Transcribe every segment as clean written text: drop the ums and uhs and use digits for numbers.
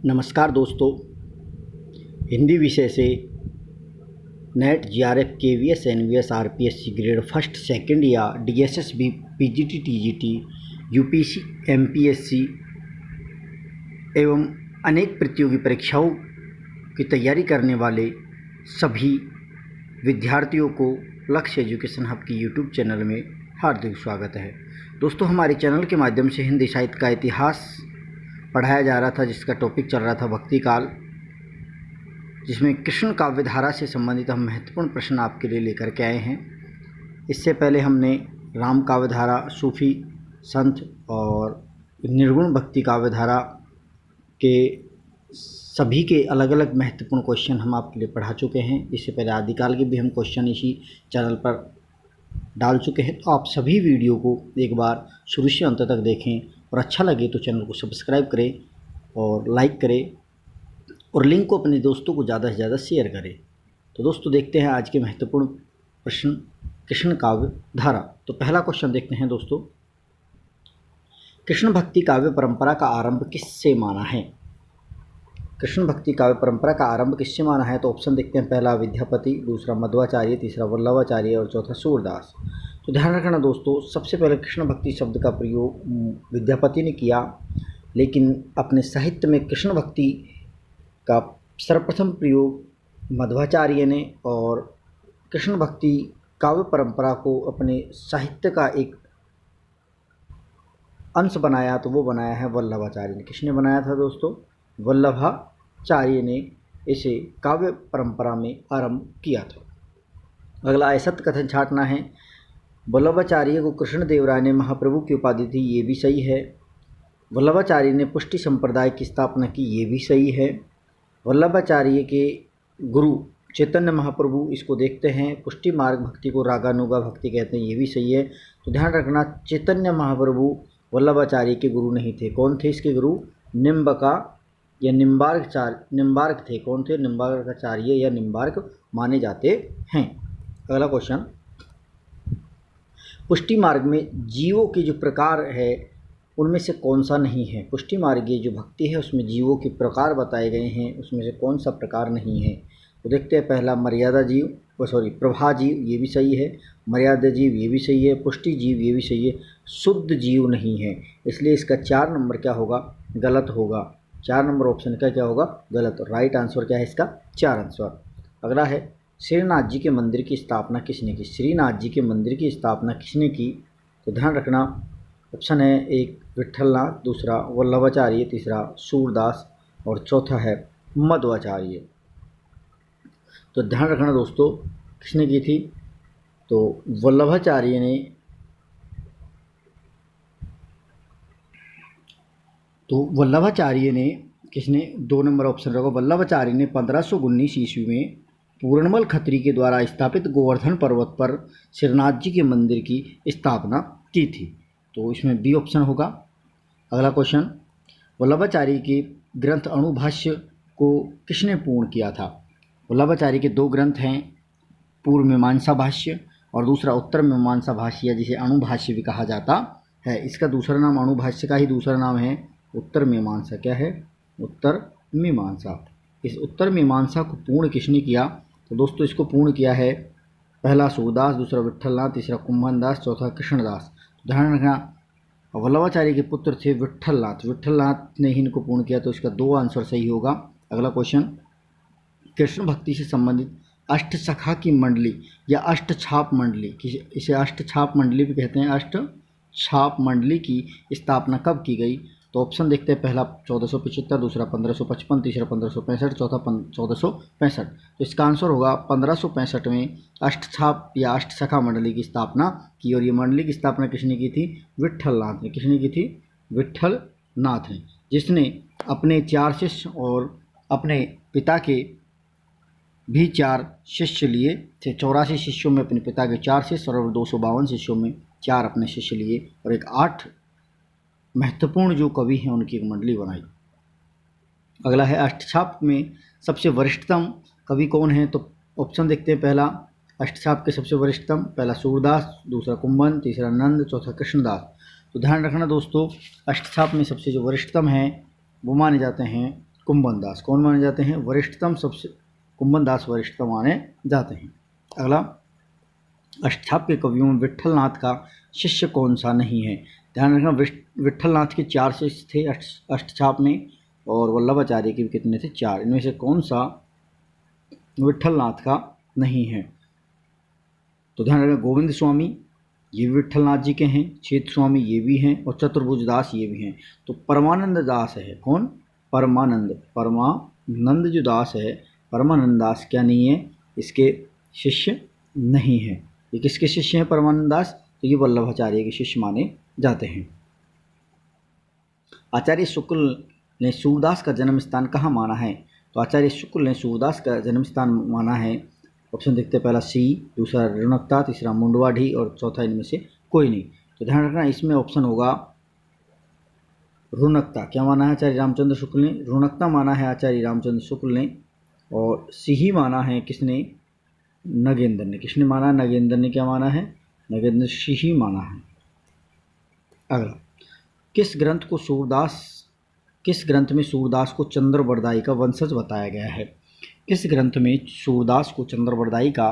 नमस्कार दोस्तों, हिंदी विषय से NET, JRF, KVS, NVS, RPSC grade first second या DSSB, PGT, TGT, UPSC, MPSC एवं अनेक प्रतियोगी परीक्षाओं की तैयारी करने वाले सभी विद्यार्थियों को लक्ष्य एजुकेशन हब की यूट्यूब चैनल में हार्दिक स्वागत है। दोस्तों, हमारे चैनल के माध्यम से हिंदी साहित्य का इतिहास पढ़ाया जा रहा था, जिसका टॉपिक चल रहा था भक्ति काल, जिसमें कृष्ण काव्य धारा से संबंधित हम महत्वपूर्ण प्रश्न आपके लिए लेकर के आए हैं। इससे पहले हमने राम काव्य धारा, सूफी संत और निर्गुण भक्ति काव्य धारा के सभी के अलग अलग महत्वपूर्ण क्वेश्चन हम आपके लिए पढ़ा चुके हैं। इससे पहले आदिकाल के भी हम क्वेश्चन इसी चैनल पर डाल चुके हैं। तो आप सभी वीडियो को एक बार शुरू से अंत तक देखें और अच्छा लगे तो चैनल को सब्सक्राइब करें और लाइक करें और लिंक को अपने दोस्तों को ज़्यादा से ज़्यादा शेयर करें। तो दोस्तों, देखते हैं आज के महत्वपूर्ण प्रश्न कृष्ण काव्य धारा। तो पहला क्वेश्चन देखते हैं दोस्तों, कृष्ण भक्ति काव्य परंपरा का आरंभ किससे माना है? कृष्ण भक्ति काव्य परंपरा का आरंभ किससे माना है? तो ऑप्शन देखते हैं, पहला विद्यापति, दूसरा मध्वाचार्य, तीसरा वल्लभाचार्य और चौथा सूरदास। तो ध्यान रखना दोस्तों, सबसे पहले कृष्ण भक्ति शब्द का प्रयोग विद्यापति ने किया, लेकिन अपने साहित्य में कृष्ण भक्ति का सर्वप्रथम प्रयोग मध्वाचार्य ने, और कृष्ण भक्ति काव्य परंपरा को अपने साहित्य का एक अंश बनाया तो वो बनाया है वल्लभाचार्य ने। किसने बनाया था दोस्तों? वल्लभाचार्य ने इसे काव्य परंपरा में आरंभ किया था। अगला, असत्य कथन छाटना है। वल्लभाचार्य को कृष्णदेव राय ने महाप्रभु की उपाधि दी, ये भी सही है। वल्लभाचार्य ने पुष्टि संप्रदाय की स्थापना की, ये भी सही है। वल्लभाचार्य के गुरु चैतन्य महाप्रभु, इसको देखते हैं, पुष्टि मार्ग भक्ति को रागानुगा भक्ति कहते हैं, ये भी सही है। तो ध्यान रखना, चैतन्य महाप्रभु वल्लभाचार्य के गुरु नहीं थे। कौन थे इसके गुरु? निम्बका या निम्बार्क थे। कौन थे? निम्बार्काचार्य या निम्बार्क माने जाते हैं। अगला क्वेश्चन, पुष्टि मार्ग में जीवों के जो प्रकार है उनमें से कौन सा नहीं है? पुष्टि मार्गीय जो भक्ति है उसमें जीवों के प्रकार बताए गए हैं, उसमें से कौन सा प्रकार नहीं है? तो देखते हैं, पहला मर्यादा जीव, प्रभा जीव, ये भी सही है। मर्यादा जीव, ये भी सही है। पुष्टि जीव, ये भी सही है। शुद्ध जीव नहीं है, इसलिए इसका 4 नंबर क्या होगा? गलत होगा। 4 नंबर ऑप्शन का क्या होगा? गलत। राइट आंसर क्या है इसका? 4 आंसर। अगला है, श्रीनाथ जी के मंदिर की स्थापना किसने की? श्रीनाथ जी के मंदिर की स्थापना किसने की? तो ध्यान रखना, ऑप्शन है, एक विठलनाथ, दूसरा वल्लभाचार्य, तीसरा सूरदास और चौथा है मध्वाचार्य। तो ध्यान रखना दोस्तों, किसने की थी? तो वल्लभाचार्य ने, किसने? 2 नंबर ऑप्शन रखो। वल्लभाचार्य ने 1519 ईस्वी में पूर्णमल खत्री के द्वारा स्थापित गोवर्धन पर्वत पर श्रीनाथ जी के मंदिर की स्थापना की थी। तो इसमें बी ऑप्शन होगा। अगला क्वेश्चन, वल्लभाचार्य के ग्रंथ अणुभाष्य को किसने पूर्ण किया था? वल्लभाचार्य के 2 ग्रंथ हैं, पूर्व मीमांसा भाष्य और दूसरा उत्तर मीमांसा भाष्य, जिसे अणुभाष्य भी कहा जाता है। इसका दूसरा नाम, अणुभाष्य का ही दूसरा नाम है उत्तर मीमांसा। क्या है? उत्तर मीमांसा। इस उत्तर मीमांसा को पूर्ण किसने किया? तो दोस्तों, इसको पूर्ण किया है, पहला सूरदास, दूसरा विठलनाथ, तीसरा कुंभनदास, चौथा कृष्णदास। ध्यान रखना, वल्लभाचार्य के पुत्र थे विठलनाथ ने ही इनको पूर्ण किया, तो इसका 2 आंसर सही होगा। अगला क्वेश्चन, कृष्ण भक्ति से संबंधित अष्टसखा की मंडली या अष्टछाप मंडली, इसे अष्टछाप मंडली भी कहते हैं, अष्टछाप मंडली की स्थापना कब की गई? तो ऑप्शन देखते हैं, पहला 1475, दूसरा 1555, तीसरा 1565, चौथा 1465। तो इसका आंसर होगा 1565 में अष्टछाप या अष्टसखा मंडली की स्थापना की। और ये मंडली की स्थापना किसने की थी? विठलनाथ ने। किसने की थी? विठलनाथ ने, जिसने अपने 4 शिष्य और अपने पिता के भी 4 शिष्य लिए थे। 84 शिष्यों में अपने पिता के 4 शिष्य और 252 शिष्यों में 4 अपने शिष्य लिए, और एक 8 महत्वपूर्ण जो कवि हैं उनकी एक मंडली बनाई। अगला है, अष्टछाप में सबसे वरिष्ठतम कवि कौन है? तो ऑप्शन देखते हैं, पहला अष्टछाप के सबसे वरिष्ठतम, पहला सूरदास, दूसरा कुंभन, तीसरा नंद, चौथा कृष्णदास। तो ध्यान रखना दोस्तों, अष्टछाप में सबसे जो वरिष्ठतम हैं वो माने जाते हैं कुंभन दास कौन माने जाते हैं? वरिष्ठतम, सबसे कुंभन दास वरिष्ठतम माने जाते हैं। अगला, अष्टछाप के कवियों में विट्ठल नाथ का शिष्य कौन सा नहीं है? ध्यान रखना, विट्ठल नाथ के 4 शिष्य थे अष्टछाप में, और वल्लभाचार्य के भी कितने थे? 4। इनमें से कौन सा विट्ठल नाथ का नहीं है? तो ध्यान रखना, गोविंद स्वामी ये भी विट्ठल नाथ जी के हैं, क्षेत्र स्वामी ये भी हैं, और चतुर्भुज दास ये भी हैं। तो परमानंद दास है कौन? परमानंद जो दास है, परमानंद दास क्या नहीं है? इसके शिष्य नहीं है। ये किसके शिष्य हैं परमानंद दास? तो ये वल्लभाचार्य के शिष्य माने जाते हैं। आचार्य शुक्ल ने सूरदास का जन्म स्थान कहाँ माना है? तो आचार्य शुक्ल ने सूरदास का जन्म स्थान माना है, ऑप्शन देखते हैं, पहला सी, दूसरा रुणकता, तीसरा मुंडवाडी, और चौथा इनमें से कोई नहीं। तो ध्यान रखना, इसमें ऑप्शन होगा रुणकता। क्या माना है आचार्य रामचंद्र शुक्ल ने? रुणकता माना है आचार्य रामचंद्र शुक्ल ने, और सिही माना है किसने? नगेंद्र ने। किसने माना? नगेंद्र ने। क्या माना है? नगेंद्र सिही माना है। अगला, किस ग्रंथ में सूरदास को चंद्रबरदाई का वंशज बताया गया है? किस ग्रंथ में सूरदास को चंद्रबरदाई का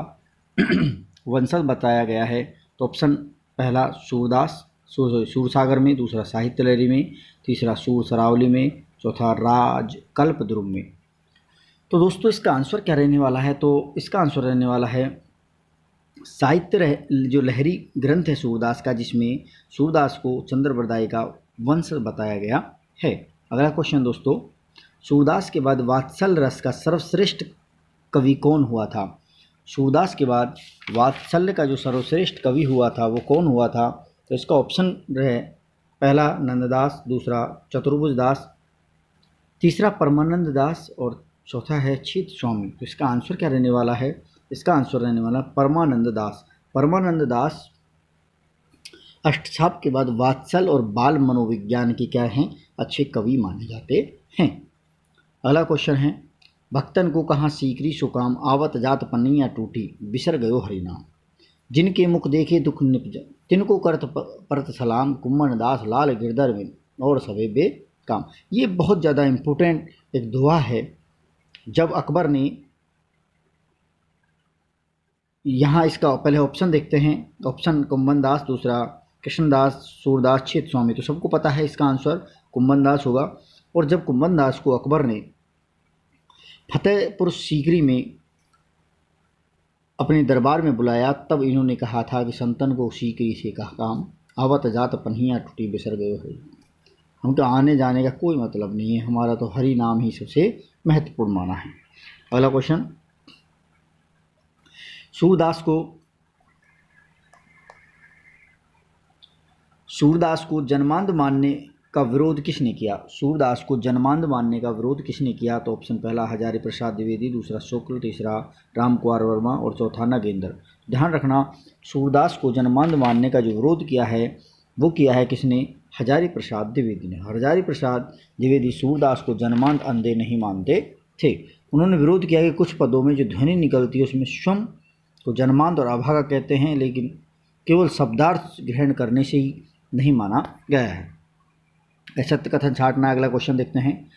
वंशज बताया गया है? तो ऑप्शन पहला सूरसागर में, दूसरा साहित्य लहरी में, तीसरा सूर सरावली में, चौथा राजकल्पद्रुम में। तो दोस्तों इसका आंसर क्या रहने वाला है? तो इसका आंसर रहने वाला है साहित्य जो लहरी ग्रंथ है सूरदास का, जिसमें सूरदास को चंद्रबरदाई का वंश बताया गया है। अगला क्वेश्चन दोस्तों, सूरदास के बाद वात्सल्य रस का सर्वश्रेष्ठ कवि कौन हुआ था? सूरदास के बाद वात्सल्य का जो सर्वश्रेष्ठ कवि हुआ था वो कौन हुआ था? तो इसका ऑप्शन रहे, पहला नंददास, दूसरा चतुर्भुज दास, तीसरा परमानंद दास, और चौथा है क्षेत्र स्वामी। तो इसका आंसर क्या रहने वाला है? इसका आंसर रहने वाला परमानंद दास। परमानंद दास अष्टछाप के बाद वात्सल और बाल मनोविज्ञान के क्या हैं? अच्छे कवि माने जाते हैं। अगला क्वेश्चन है, भक्तन को कहाँ सीकरी सुकाम, आवत जात पन्निया टूटी, बिसर गयो हरिनाम, जिनके मुख देखे दुख निपज, तिनको करत परत सलाम, कुम्मन दास लाल गिरधर में और सवे बे काम। ये बहुत ज़्यादा इम्पोर्टेंट एक दुआ है। जब अकबर ने, यहाँ इसका पहले ऑप्शन देखते हैं, ऑप्शन कुम्मन दास, दूसरा कृष्णदास, सूरदास, क्षेत्र स्वामी। तो सबको पता है इसका आंसर कुम्मन दास होगा। और जब कुम्मन दास को अकबर ने फतेहपुर सीकरी में अपने दरबार में बुलाया, तब इन्होंने कहा था कि संतन को सीकरी से कहा काम, आवत जात पन्हिया टूटी, बिसर गए हरि। हम तो आने जाने का कोई मतलब नहीं है, हमारा तो हरि नाम ही सबसे महत्वपूर्ण माना है। अगला क्वेश्चन, सूरदास को जन्मांध मानने का विरोध किसने किया? सूरदास को जन्मांध मानने का विरोध किसने किया? तो ऑप्शन पहला हजारी प्रसाद द्विवेदी, दूसरा शुक्ल, तीसरा राम कुमार वर्मा, और चौथा नगेंद्र। ध्यान रखना, सूरदास को जन्मांध मानने का जो विरोध किया है वो किया है किसने? हजारी प्रसाद द्विवेदी ने। हजारी प्रसाद द्विवेदी सूरदास को जन्मांध अंधे नहीं मानते थे। उन्होंने विरोध किया कि कुछ पदों में जो ध्वनि निकलती है उसमें स्वम को जन्मांध और अभागा कहते हैं, लेकिन केवल शब्दार्थ ग्रहण करने से ही नहीं माना गया है। सत्य कथन छाटना। अगला क्वेश्चन देखते हैं,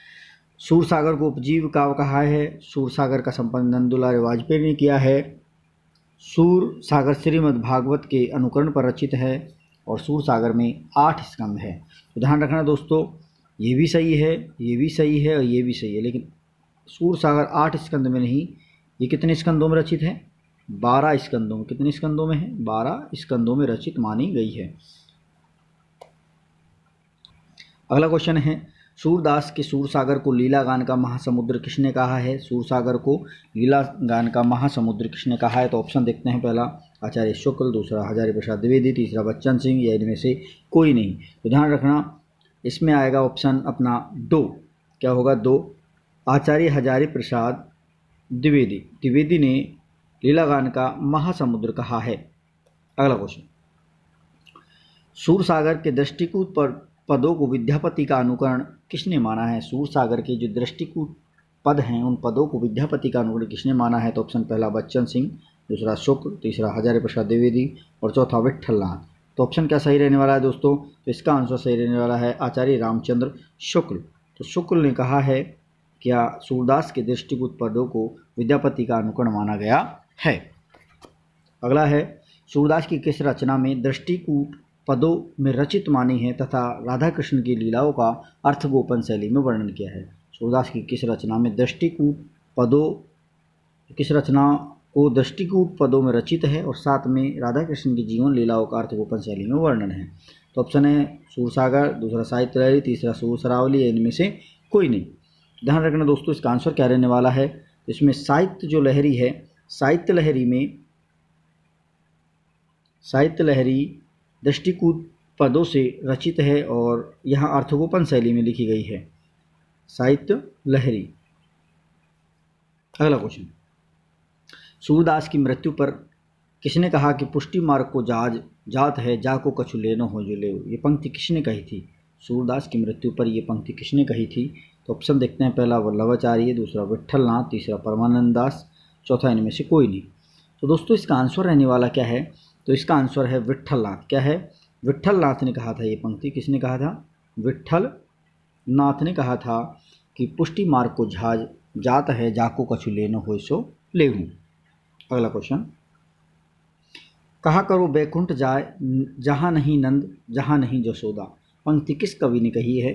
सूरसागर को उपजीविका कहा है? सूरसागर का संपादन नंदुलाल वाजपेयी ने किया है। सूरसागर श्रीमद् भागवत के अनुकरण पर रचित है, और सूरसागर में 8 स्कंद हैं। तो ध्यान रखना दोस्तों, ये भी सही है, ये भी सही है, और ये भी सही है, लेकिन सूरसागर 8 स्कंद में नहीं, ये कितने स्कंदों में रचित है? 12 स्कंदों में। कितने स्कंदों में है? 12 स्कंदों में रचित मानी गई है। अगला क्वेश्चन है, सूरदास के सूरसागर को लीला गान का महासमुद्र किसने कहा है? सूरसागर को लीला गान का महासमुद्र किसने कहा है? तो ऑप्शन देखते हैं, पहला आचार्य शुक्ल, दूसरा हजारी प्रसाद द्विवेदी, तीसरा बच्चन सिंह, या इनमें से कोई नहीं। तो ध्यान रखना, इसमें आएगा ऑप्शन अपना 2। क्या होगा? 2। आचार्य हजारी प्रसाद द्विवेदी ने लीला गान का महासमुद्र कहा है। अगला क्वेश्चन, सूरसागर के दृष्टिकूट पर पदों को विद्यापति का अनुकरण किसने माना है? सूरसागर के जो दृष्टिकूट पद हैं उन पदों को विद्यापति का अनुकरण किसने माना है? तो ऑप्शन पहला बच्चन सिंह, दूसरा शुक्ल, तीसरा हजारी प्रसाद द्विवेदी, और चौथा विट्ठलनाथ। तो ऑप्शन क्या सही रहने वाला है दोस्तों? तो इसका आंसर सही रहने वाला है आचार्य रामचंद्र शुक्ल। तो शुक्ल ने कहा है क्या सूरदास के दृष्टिकूट पदों को विद्यापति का अनुकरण माना गया है। अगला है, सूरदास की किस रचना में दृष्टिकूट पदों में रचित मानी है तथा राधा कृष्ण की लीलाओं का अर्थगोपन शैली में वर्णन किया है। सूरदास की किस रचना में दृष्टिकूट पदों किस रचना को दृष्टिकूट पदों में रचित है और साथ में राधा कृष्ण की जीवन लीलाओं का अर्थगोपन शैली में वर्णन है। तो ऑप्शन है सूरसागर, दूसरा साहित्य लहरी, तीसरा सूर सरावली, इनमें से कोई नहीं। ध्यान रखना दोस्तों, इसका आंसर क्या रहने वाला है। इसमें साहित्य जो लहरी है, साहित्य लहरी दृष्टिकूट पदों से रचित है और यहाँ अर्थगोपन शैली में लिखी गई है, साहित्य लहरी। अगला क्वेश्चन, सूरदास की मृत्यु पर किसने कहा कि पुष्टि मार्ग को जात है, जा को कछु लेनो हो जो ले। ये पंक्ति किसने कही थी। सूरदास की मृत्यु पर ये पंक्ति किसने कही थी। तो ऑप्शन देखते हैं, पहला वल्लभाचार्य, दूसरा विट्ठलनाथ, तीसरा परमानंद दास, चौथा इनमें से कोई नहीं। तो दोस्तों इसका आंसर रहने वाला क्या है। तो इसका आंसर है विट्ठलनाथ। क्या है, विट्ठलनाथ ने कहा था ये पंक्ति। किसने कहा था, विट्ठलनाथ ने कहा था कि पुष्टि मार्ग को जात है, जाको कछु लेनो हो सो लेहूँ। अगला क्वेश्चन, कहा करो बैकुंठ जाए जहाँ नहीं नंद जहाँ नहीं जसोदा, पंक्ति किस कवि ने कही है।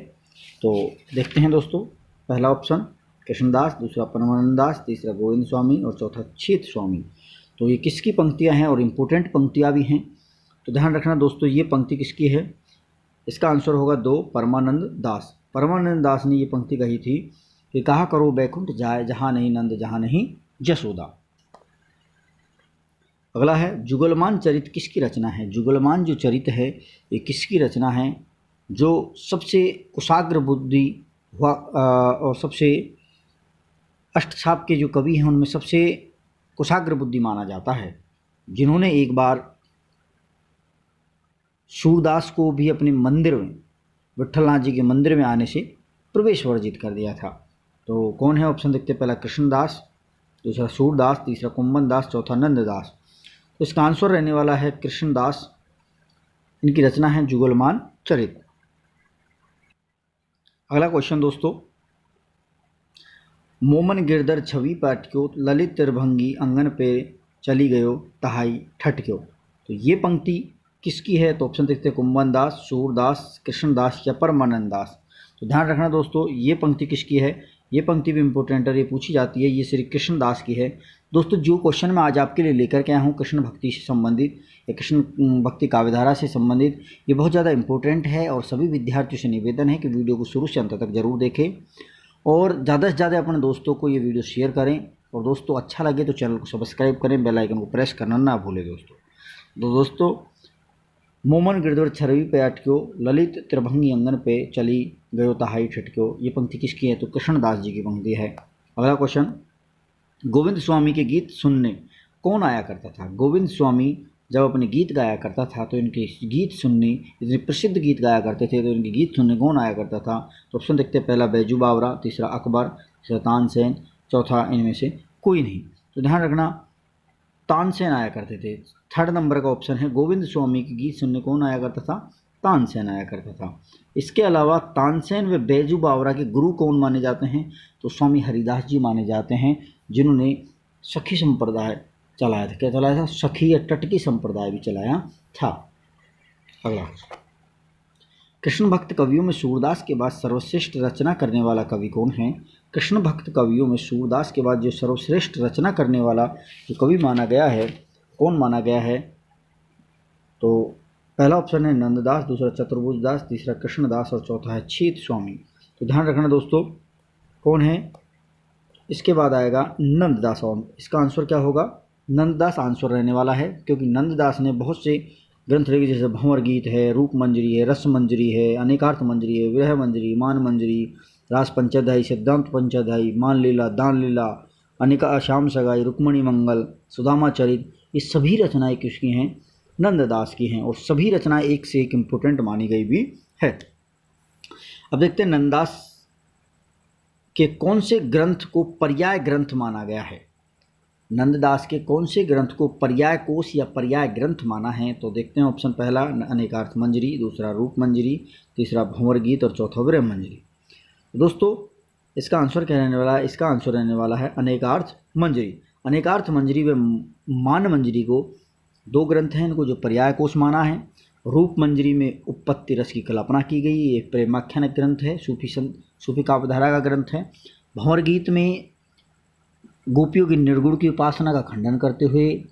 तो देखते हैं दोस्तों, पहला ऑप्शन कृष्णदास, दूसरा परमानंद दास, तीसरा गोविंद स्वामी और चौथा छीत स्वामी। तो ये किसकी पंक्तियां हैं और इम्पोर्टेंट पंक्तियां भी हैं। तो ध्यान रखना दोस्तों, ये पंक्ति किसकी है। इसका आंसर होगा 2, परमानंद दास। परमानंद दास ने ये पंक्ति कही थी कि कहा करो बैकुंठ जाए जहाँ नहीं नंद जहाँ नहीं जसोदा। अगला है, जुगलमान चरित किसकी रचना है। जुगलमान जो चरित है ये किसकी रचना है। जो सबसे कुशाग्र बुद्धि हुआ और सबसे अष्टछाप के जो कवि हैं उनमें सबसे कुशाग्र बुद्धि माना जाता है, जिन्होंने एक बार सूरदास को भी अपने मंदिर में, विट्ठलनाथ जी के मंदिर में आने से प्रवेश वर्जित कर दिया था। तो कौन है, ऑप्शन देखते हैं, पहला कृष्णदास, दूसरा सूरदास, तीसरा कुंभन दास, चौथा नंददास। तो इसका आंसर रहने वाला है कृष्णदास। इनकी रचना है जुगलमान चरित। अगला क्वेश्चन दोस्तों, मोमन गिरधर छवि पाटक्यो ललित त्रिभंगी अंगन पे चली गयो तहाई ठटक्यो। तो ये पंक्ति किसकी है। तो ऑप्शन देखते हैं, कुंभन दास, सूरदास, कृष्णदास या परमानंद दास। तो ध्यान रखना दोस्तों, ये पंक्ति किसकी है। ये पंक्ति भी इंपॉर्टेंट है, ये पूछी जाती है। ये श्री कृष्णदास की है। दोस्तों जो क्वेश्चन मैं आज आपके लिए लेकर के आया हूँ कृष्ण भक्ति से संबंधित या कृष्ण भक्ति काव्यधारा से संबंधित, ये बहुत ज़्यादा इंपॉर्टेंट है और सभी विद्यार्थियों से निवेदन है कि वीडियो को शुरू से अंत तक जरूर देखें और ज़्यादा से ज़्यादा अपने दोस्तों को ये वीडियो शेयर करें। और दोस्तों अच्छा लगे तो चैनल को सब्सक्राइब करें, बेल आइकन को प्रेस करना ना भूलें दोस्तों। तो दोस्तों, मोमन गिरधर छवि पे अटक्यो ललित त्रिभंगी अंगन पे चली गयो तहाई ठटक्यो, ये पंक्ति किसकी है। तो कृष्णदास जी की पंक्ति है। अगला क्वेश्चन, गोविंद स्वामी के गीत सुनने कौन आया करता था। गोविंद स्वामी जब अपने गीत गाया करता था तो इनके गीत सुनने, इतने प्रसिद्ध गीत गाया करते थे, तो इनके गीत सुनने कौन आया करता था। तो ऑप्शन देखते हैं, पहला बैजू बावरा, तीसरा अकबर, तीसरा तानसेन, चौथा इनमें से कोई नहीं। तो ध्यान रखना, तानसेन आया करते थे। थर्ड नंबर का ऑप्शन है, गोविंद स्वामी के गीत सुनने कौन आया करता था। तानसेन आया करता था। इसके अलावा तानसेन व बैजू बावरा के गुरु कौन माने जाते हैं। तो स्वामी हरिदास जी माने जाते हैं, जिन्होंने सखी संप्रदाय चलाया था। क्या चलाया था, सखी या टटकी संप्रदाय भी चलाया था। अगला, कृष्ण भक्त कवियों में सूरदास के बाद सर्वश्रेष्ठ रचना करने वाला कवि कौन है। कृष्ण भक्त कवियों में सूरदास के बाद जो सर्वश्रेष्ठ रचना करने वाला जो कवि माना गया है, कौन माना गया है। तो पहला ऑप्शन है नंददास, दूसरा चतुर्भुज दास, तीसरा कृष्णदास और चौथा है छीत स्वामी। तो ध्यान रखना दोस्तों, कौन है। इसके बाद आएगा नंददास। और इसका आंसर क्या होगा, नंददास आंसर रहने वाला है, क्योंकि नंददास ने बहुत से ग्रंथ लिखे, जैसे भंवर गीत है, रूप मंजरी है, रस मंजरी है, अनेकार्थ मंजरी है, विरह मंजरी, मान मंजरी, रास पंचाध्यायी, सिद्धांत पंचाध्यायी, मान लीला, दान लीला, अनिका श्याम सगाई, रुक्मणी मंगल, सुदामा चरित, ये सभी रचनाएं किसकी हैं, नंददास की हैं। और सभी रचनाएं एक से एक इम्पोर्टेंट मानी गई भी है। अब देखते हैं नंददास के कौन से ग्रंथ को पर्याय ग्रंथ माना गया है। नंददास के कौन से ग्रंथ को पर्याय कोश या पर्याय ग्रंथ माना है। तो देखते हैं, ऑप्शन पहला अनेकार्थ मंजरी, दूसरा रूप मंजरी, तीसरा भंवर गीत और चौथा विरह मंजरी। दोस्तों इसका आंसर क्या रहने वाला है? इसका आंसर रहने वाला है अनेकार्थ मंजरी। अनेकार्थ मंजरी व मान मंजरी को दो ग्रंथ हैं इनको जो पर्याय कोश माना है। रूप मंजरी में उपपत्ति रस की कल्पना की गई, ये प्रेमाख्यान ग्रंथ है, सूफी काव्यधारा का ग्रंथ है। भंवर गीत में गोपियों की निर्गुण की उपासना का खंडन करते हुए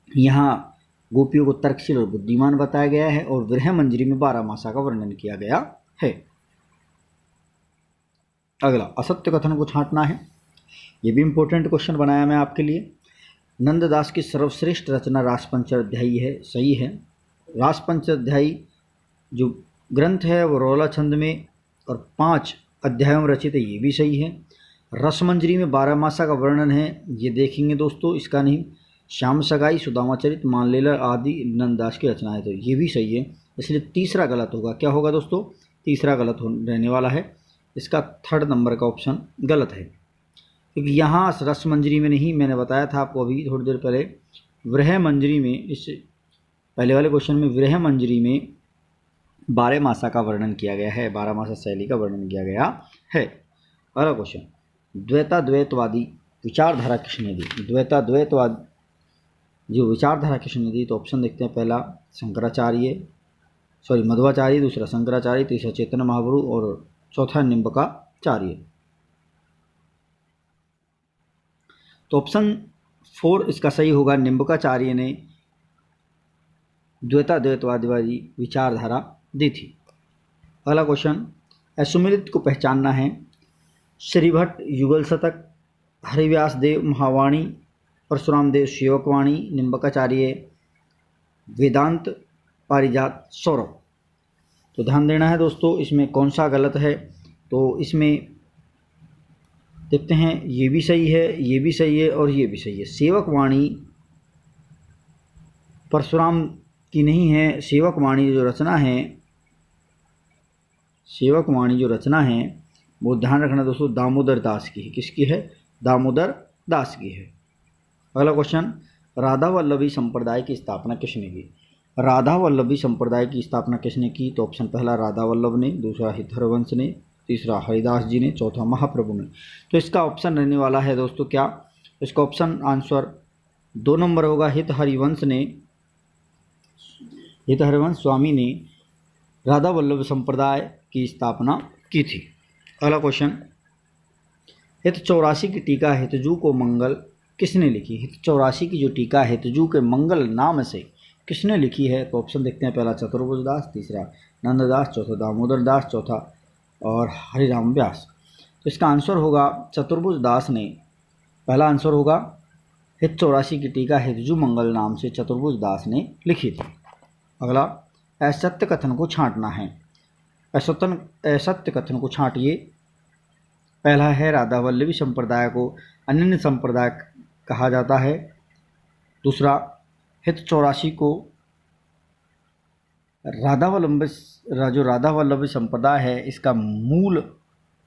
यहाँ गोपियों को तर्कशील और बुद्धिमान बताया गया है। और विरह मंजरी में 12 मासा का वर्णन किया गया है। अगला असत्य कथन को छांटना है। ये भी इंपॉर्टेंट क्वेश्चन बनाया मैं आपके लिए। नंददास की सर्वश्रेष्ठ रचना रासपंचाध्यायी है, सही है। रासपंचाध्यायी जो ग्रंथ है वो रोला छंद में और 5 अध्यायों में रचित है, ये भी सही है। रसमंजरी में 12 मासा का वर्णन है, ये देखेंगे दोस्तों, इसका नहीं। श्याम सगाई, सुदामाचरित, मानलीला आदि नंददास की रचनाएं, तो ये भी सही है। इसलिए तीसरा गलत होगा। क्या होगा दोस्तों? तीसरा गलत रहने वाला है। इसका 3rd नंबर का ऑप्शन गलत है, क्योंकि यहाँ रसमंजरी में नहीं, मैंने बताया था आपको अभी थोड़ी देर पहले, विरह मंजरी में, इस पहले वाले क्वेश्चन में विरह मंजरी में 12 मासा का वर्णन किया गया है, 12 मासा शैली का वर्णन किया गया है। अगला क्वेश्चन, द्वैताद्वैतवादी विचारधारा किसने दी? द्वैताद्वैतवाद जो विचारधारा किसने दी? तो ऑप्शन देखते हैं। पहला मध्वाचार्य, दूसरा शंकराचार्य, तीसरा चैतन्य महाप्रभु और चौथा निम्बकाचार्य। तो ऑप्शन 4 इसका सही होगा। निम्बकाचार्य ने द्वैताद्वैतवादी विचारधारा दी थी। अगला क्वेश्चन, असुमिलित को पहचानना है। श्रीभट्ट युगल शतक, हरिव्यास देव महावाणी, परशुराम देव सेवकवाणी, निम्बकाचार्य वेदांत पारिजात सौरभ। तो ध्यान देना है दोस्तों, इसमें कौन सा गलत है? तो इसमें देखते हैं, ये भी सही है, ये भी सही है और ये भी सही है। सेवकवाणी परशुराम की नहीं है। सेवकवाणी जो रचना है वो ध्यान रखना दोस्तों, दामोदर दास की है। किसकी है? दामोदर दास की है। अगला क्वेश्चन, राधा वल्लभी संप्रदाय की स्थापना किसने की? राधा वल्लभी संप्रदाय की स्थापना किसने की? तो ऑप्शन पहला राधा वल्लभ ने, दूसरा हरिवंश ने, तीसरा हरिदास जी ने, चौथा महाप्रभु ने। तो इसका ऑप्शन रहने वाला है दोस्तों क्या? इसका ऑप्शन आंसर 2 नंबर होगा। हित हरिवंश स्वामी ने राधा वल्लभ संप्रदाय की स्थापना की थी। अगला क्वेश्चन, हित 84 की टीका हितजू को मंगल किसने लिखी? हित 84 की जो टीका हितजू के मंगल नाम से किसने लिखी है? तो ऑप्शन देखते हैं। पहला चतुर्भुज दास, तीसरा नंददास, चौथा दामोदर दास, चौथा और हरिराम व्यास। तो इसका आंसर होगा चतुर्भुज दास ने। पहला आंसर होगा हित 84 की टीका हितजू मंगल नाम से चतुर्भुज दास ने लिखी थी। अगला, असत्य कथन को छांटना है। असत्य कथन को छांटिए। पहला है राधा वल्लभी संप्रदाय को अनन्य संप्रदाय कहा जाता है। दूसरा, हित 84 को जो राधा वल्लभी संप्रदाय है इसका मूल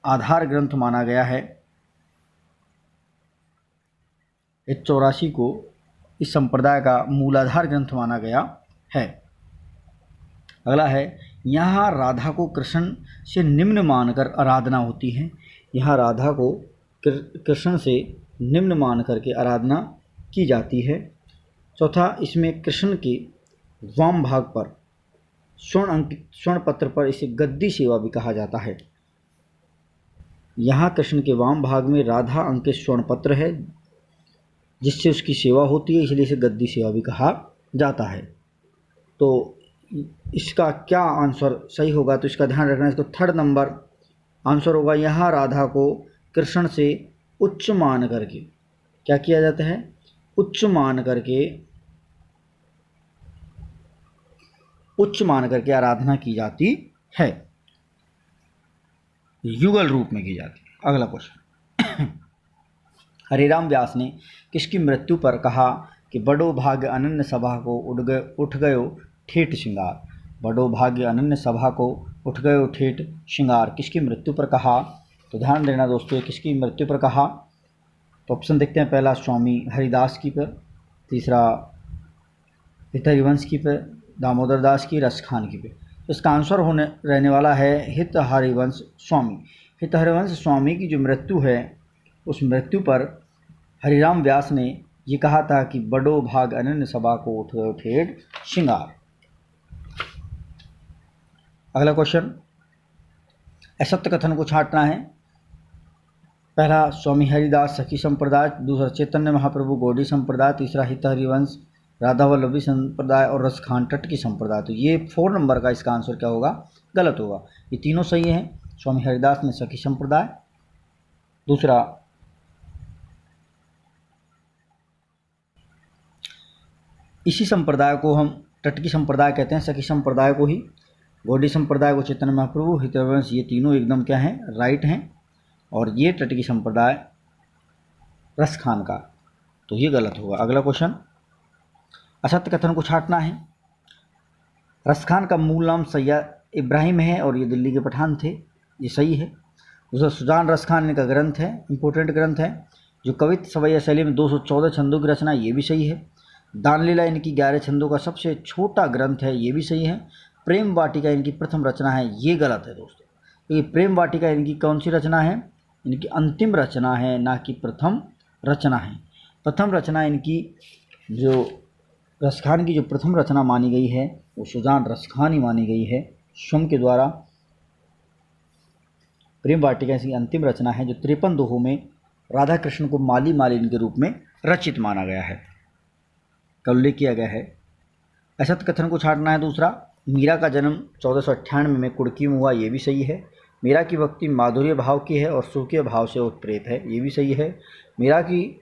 आधार ग्रंथ माना गया है। हित 84 को इस संप्रदाय का मूलाधार ग्रंथ माना गया है। अगला है, यहाँ राधा को कृष्ण से निम्न मानकर आराधना होती है। यहाँ राधा को कृष्ण से निम्न मान करके आराधना की जाती है। चौथा, इसमें कृष्ण के वाम भाग पर स्वर्ण पत्र पर इसे गद्दी सेवा भी कहा जाता है। यहाँ कृष्ण के वाम भाग में राधा अंकित स्वर्ण पत्र है जिससे उसकी सेवा होती है, इसलिए इसे गद्दी सेवा भी कहा जाता है। तो इसका क्या आंसर सही होगा? तो इसका ध्यान रखना, इसको 3rd नंबर आंसर होगा। यहाँ राधा को कृष्ण से उच्च मान करके क्या किया जाता है? उच्च मान करके आराधना की जाती है, युगल रूप में की जाती है। अगला क्वेश्चन, हरिराम व्यास ने किसकी मृत्यु पर कहा कि बड़ो भाग्य अनन्य सभा को उठ गयो ठेठ श्रृंगार? बड़ो भाग्य अनन्य सभा को उठ गयो ठेठ श्रृंगार किसकी मृत्यु पर कहा? तो ध्यान देना दोस्तों, किसकी मृत्यु पर कहा? तो ऑप्शन देखते हैं। पहला स्वामी हरिदास की पर, तीसरा हित हरिवंश की पर, दामोदर दास की, रसखान की पे। तो इसका आंसर रहने वाला है हित हरिवंश स्वामी। हित हरिवंश स्वामी की जो मृत्यु है, उस मृत्यु पर हरिराम व्यास ने ये कहा था कि बड़ो भाग अनन्य सभा को उठे ठेड़ श्रृंगार। अगला क्वेश्चन, असत्य कथन को छांटना है। पहला स्वामी हरिदास सखी संप्रदाय, दूसरा चैतन्य महाप्रभु गौड़ी संप्रदाय, तीसरा हित हरिवंश राधा वल्लभी संप्रदाय और रसखान टट की संप्रदाय। तो ये 4 नंबर का इसका आंसर क्या होगा? गलत होगा। ये तीनों सही हैं। स्वामी हरिदास ने सखी संप्रदाय, दूसरा इसी संप्रदाय को हम टटकी संप्रदाय कहते हैं, सखी संप्रदाय को ही, गौड़ी संप्रदाय को चैतन्य महाप्रभु, हित हरिवंश, ये तीनों एकदम क्या हैं? राइट हैं। और ये टटकी संप्रदाय रसखान का, तो ये गलत होगा। अगला क्वेश्चन, असत्य कथन को छांटना है। रसखान का मूल नाम सैयद इब्राहिम है और ये दिल्ली के पठान थे, ये सही है। दूसरा सुजान रसखान इनका ग्रंथ है, इंपॉर्टेंट ग्रंथ है। जो कवित्त सवैया शैली में 214 छंदों की रचना, ये भी सही है। दानलीला इनकी 11 छंदों का सबसे छोटा ग्रंथ है, ये भी सही है। प्रेम वाटिका इनकी प्रथम रचना है, ये गलत है दोस्तों। ये प्रेम वाटिका इनकी कौन सी रचना है? इनकी अंतिम रचना है, ना कि प्रथम रचना है। प्रथम रचना इनकी, जो रसखान की जो प्रथम रचना मानी गई है, वो सुजान रसखान ही मानी गई है, स्वयं के द्वारा। प्रेम वाटिका इसकी अंतिम रचना है, जो 53 दोहों में राधा कृष्ण को माली मालिनी के रूप में रचित माना गया है, का उल्लेख किया गया है। असत्य कथन को छांटना है। दूसरा, मीरा का जन्म 1498 में कुड़की में हुआ, ये भी सही है। मीरा की भक्ति माधुर्य भाव की है और सुखीय भाव से उत्प्रेत है, ये भी सही है। मीरा की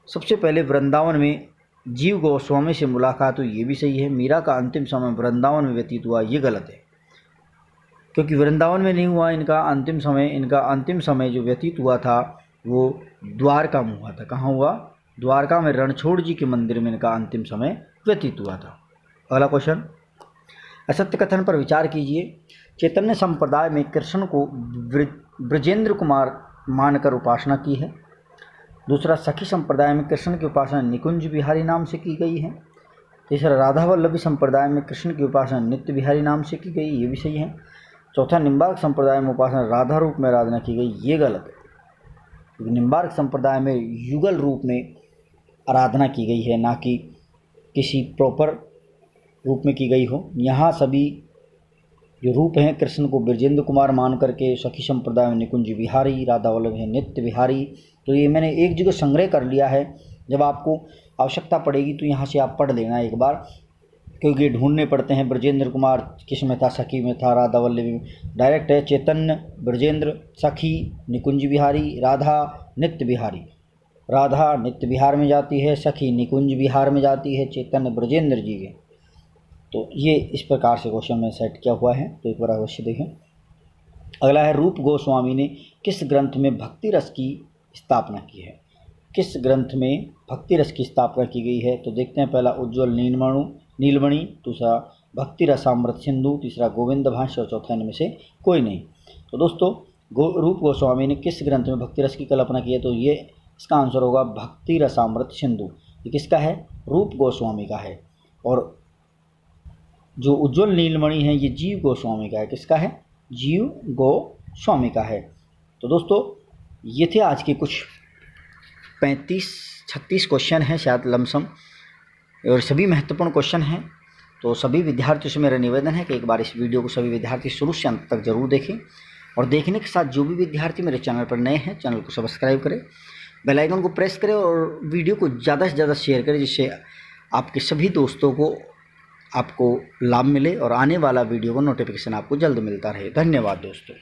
सबसे पहले वृंदावन में जीव गोस्वामी से मुलाकात हुई, ये भी सही है। मीरा का अंतिम समय वृंदावन में व्यतीत हुआ, ये गलत है, क्योंकि वृंदावन में नहीं हुआ इनका अंतिम समय। इनका अंतिम समय जो व्यतीत हुआ था वो द्वारका में हुआ था। कहाँ हुआ? द्वारका में रणछोड़ जी के मंदिर में इनका अंतिम समय व्यतीत हुआ था। अगला क्वेश्चन, असत्य कथन पर विचार कीजिए। चैतन्य संप्रदाय में कृष्ण को ब्रजेंद्र कुमार मानकर उपासना की है। दूसरा, सखी संप्रदाय में कृष्ण की उपासना निकुंज बिहारी नाम से की गई है। तीसरा, राधा वल्लभी संप्रदाय में कृष्ण की उपासना नित्य बिहारी नाम से की गई, ये भी सही है। चौथा, निम्बार्क संप्रदाय में उपासना राधा रूप में आराधना की गई, ये गलत है, क्योंकि निम्बार्क संप्रदाय में युगल रूप में आराधना की गई है, ना कि किसी प्रॉपर रूप में की गई हो। यहाँ सभी जो रूप हैं कृष्ण को ब्रजेंद्र कुमार मान करके, सखी संप्रदाय में निकुंज बिहारी, राधा वल्लभ है नित्य बिहारी। तो ये मैंने एक जगह संग्रह कर लिया है, जब आपको आवश्यकता पड़ेगी तो यहाँ से आप पढ़ लेना एक बार, क्योंकि ढूंढने पड़ते हैं ब्रजेंद्र कुमार किस में था, सखी में था, राधा वल्लभी में। डायरेक्ट है चैतन्य, ब्रजेंद्र, सखी, निकुंज बिहारी, राधा, नित्य बिहारी। राधा नित्य बिहार में जाती है, सखी निकुंज बिहार में जाती है, चैतन्य ब्रजेंद्र जी के। तो ये इस प्रकार से क्वेश्चन में सेट किया हुआ है, तो एक बार अवश्य देखें। अगला है, रूप गोस्वामी ने किस ग्रंथ में भक्ति रस की स्थापना की है? किस ग्रंथ में भक्ति रस की स्थापना की गई है? तो देखते हैं। पहला, उज्ज्वल नीलमणि, दूसरा भक्ति रसामृत सिंधु, तीसरा गोविंद भाष्य और चौथा इनमें से कोई नहीं। तो दोस्तों, रूप गोस्वामी ने किस ग्रंथ में भक्ति रस की कल्पना की है? तो ये इसका आंसर होगा भक्ति रसामृत सिंधु। ये किसका है? रूप गोस्वामी का है। और जो उज्ज्वल नीलमणि है, ये जीव गोस्वामी का है। किसका है? जीव गोस्वामी का है। तो दोस्तों, ये थे आज के कुछ 35-36 क्वेश्चन हैं शायद लमसम, और सभी महत्वपूर्ण क्वेश्चन हैं। तो सभी विद्यार्थियों से मेरा निवेदन है कि एक बार इस वीडियो को सभी विद्यार्थी शुरू से अंत तक जरूर देखें, और देखने के साथ जो भी विद्यार्थी मेरे चैनल पर नए हैं, चैनल को सब्सक्राइब करें, बेल आइकन को प्रेस करें और वीडियो को ज़्यादा से ज़्यादा शेयर करें, जिससे आपके सभी दोस्तों को आपको लाभ मिले और आने वाला वीडियो का नोटिफिकेशन आपको जल्द मिलता रहे। धन्यवाद दोस्तों।